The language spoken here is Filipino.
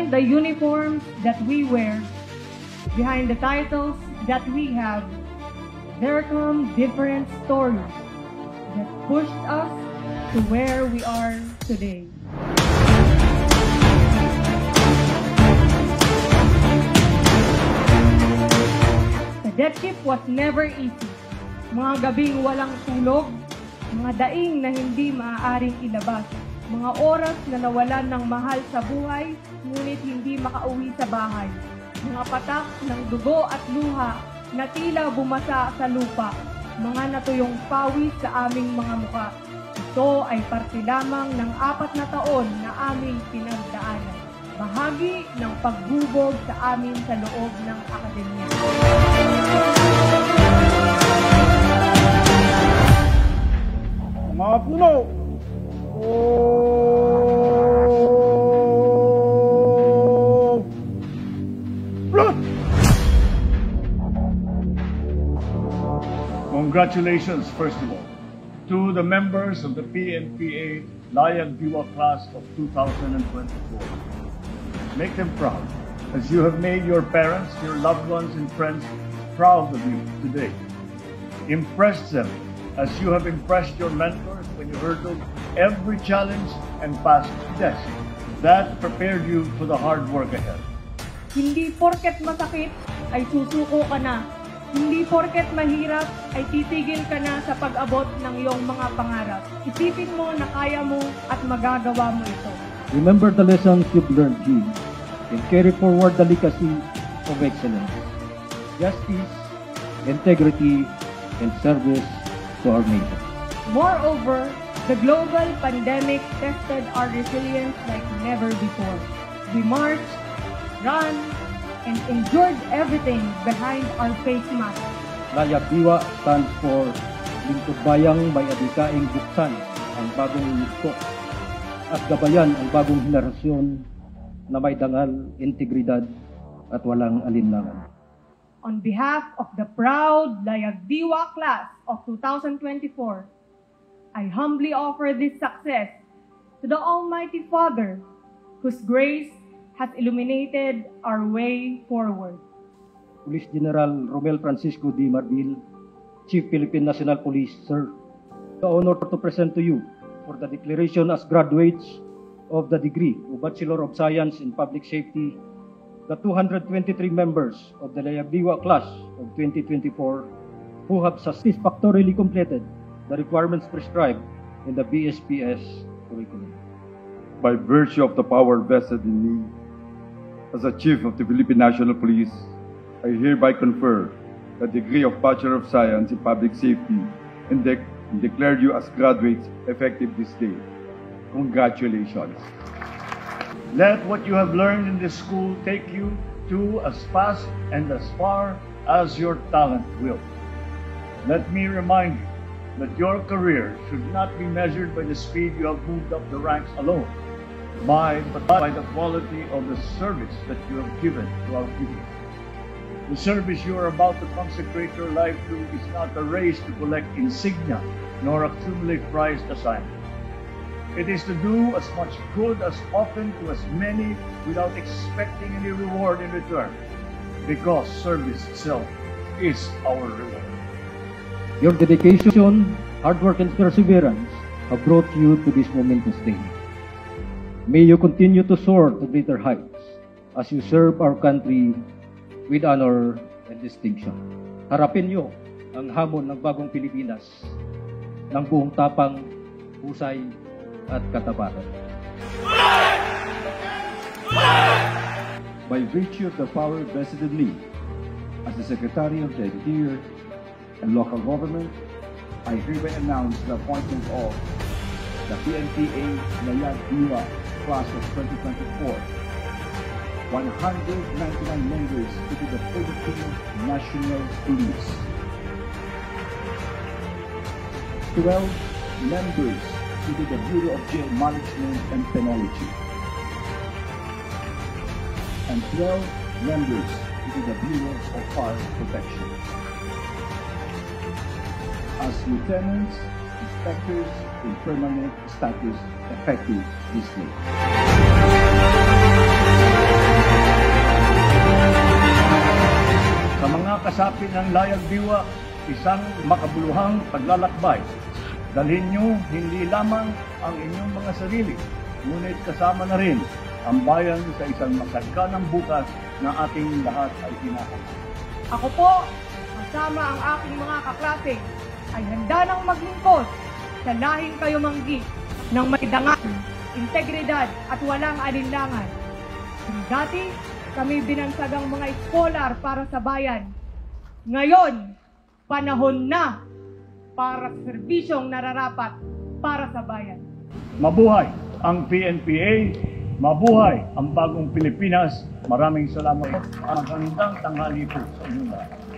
behind the uniforms that we wear, behind the titles that we have, there come different stories that pushed us to where we are today. Cadetship was never easy. Mga gabing walang tulog, mga daing na hindi maaaring ilabas, mga oras na nawalan ng mahal sa buhay, ngunit hindi makauwi sa bahay, mga patak ng dugo at luha na tila bumasa sa lupa, mga natuyong pawis sa aming mga muka. Ito ay parte lamang ng 4 na taon na aming pinagdaanan, bahagi ng paghubog sa amin sa loob ng akademya. Mga puno! Congratulations, first of all, to the members of the PNPA Layag Diwa class of 2024. Make them proud, as you have made your parents, your loved ones, and friends proud of you today. Impress them as you have impressed your mentors when you hurdled every challenge and passed the test. That prepared you for the hard work ahead. Hindi porket masakit ay susuko ka na. Hindi porket mahirap ay titigil ka na sa pag-abot ng iyong mga pangarap. Isipin mo na kaya mo at magagawa mo ito. Remember the lessons you've learned, G, and carry forward the legacy of excellence, justice, integrity, and service to our nation. Moreover, the global pandemic tested our resilience like never before. We marched, ran, and endured everything behind our face mask. Layag Diwa stands for Lingkod Bayang May Adikaing Buksan ang bagong yugto at gabayan ang bagong henerasyon na may dangal, integridad at walang alinlangan. On behalf of the proud Layag Diwa class of 2024, I humbly offer this success to the Almighty Father, whose grace has illuminated our way forward. Police General Romel Francisco D. Marbil, Chief Philippine National Police, sir, the honor to present to you for the declaration as graduates of the degree of Bachelor of Science in Public Safety, the 223 members of the Layag Diwa class of 2024 who have satisfactorily completed the requirements prescribed in the BSPS curriculum. By virtue of the power vested in me, as a Chief of the Philippine National Police, I hereby confer the degree of Bachelor of Science in Public Safety and declare you as graduates effective this day. Congratulations. Let what you have learned in this school take you to as fast and as far as your talent will. Let me remind you that your career should not be measured by the speed you have moved up the ranks alone, but by the quality of the service that you have given to our people. The service you are about to consecrate your life to is not a race to collect insignia nor accumulate prized assignments. It is to do as much good as often to as many without expecting any reward in return, because service itself is our reward. Your dedication, hard work, and perseverance have brought you to this momentous day. May you continue to soar to greater heights as you serve our country with honor and distinction. Harapin niyo ang hamon ng bagong Pilipinas ng buong tapang, husay, at katapatan. By virtue of the power vested in me as the Secretary of the Interior and Local Government, I hereby announce the appointment of the PNPA Layag Diwa class of 2024, 199 members to the Philippine National Police, 12 members to the Bureau of Jail Management and Penology, and 12 members to the Bureau of Fire Protection. As lieutenants, inspectors in permanent status effective this day. mga kasapi ng layag diwa, isang makabuluhang paglalakbay. Dalhin nyo hindi lamang ang inyong mga sarili, ngunit kasama na rin ang bayan sa isang masagkanang bukas na ating lahat ay hinahangad. Ako po, kasama ang aking mga kaklase, ay handa nang maglingkod sa lahing kayumanggi ng may dangal, integridad at walang alinlangan. Kung dati, kami binansagang mga eskolar para sa bayan. Ngayon, panahon na para sa serbisyong nararapat para sa bayan. Mabuhay ang PNPA, mabuhay ang bagong Pilipinas. Maraming salamat. Ang magandang tanghali po sa inyo lahat.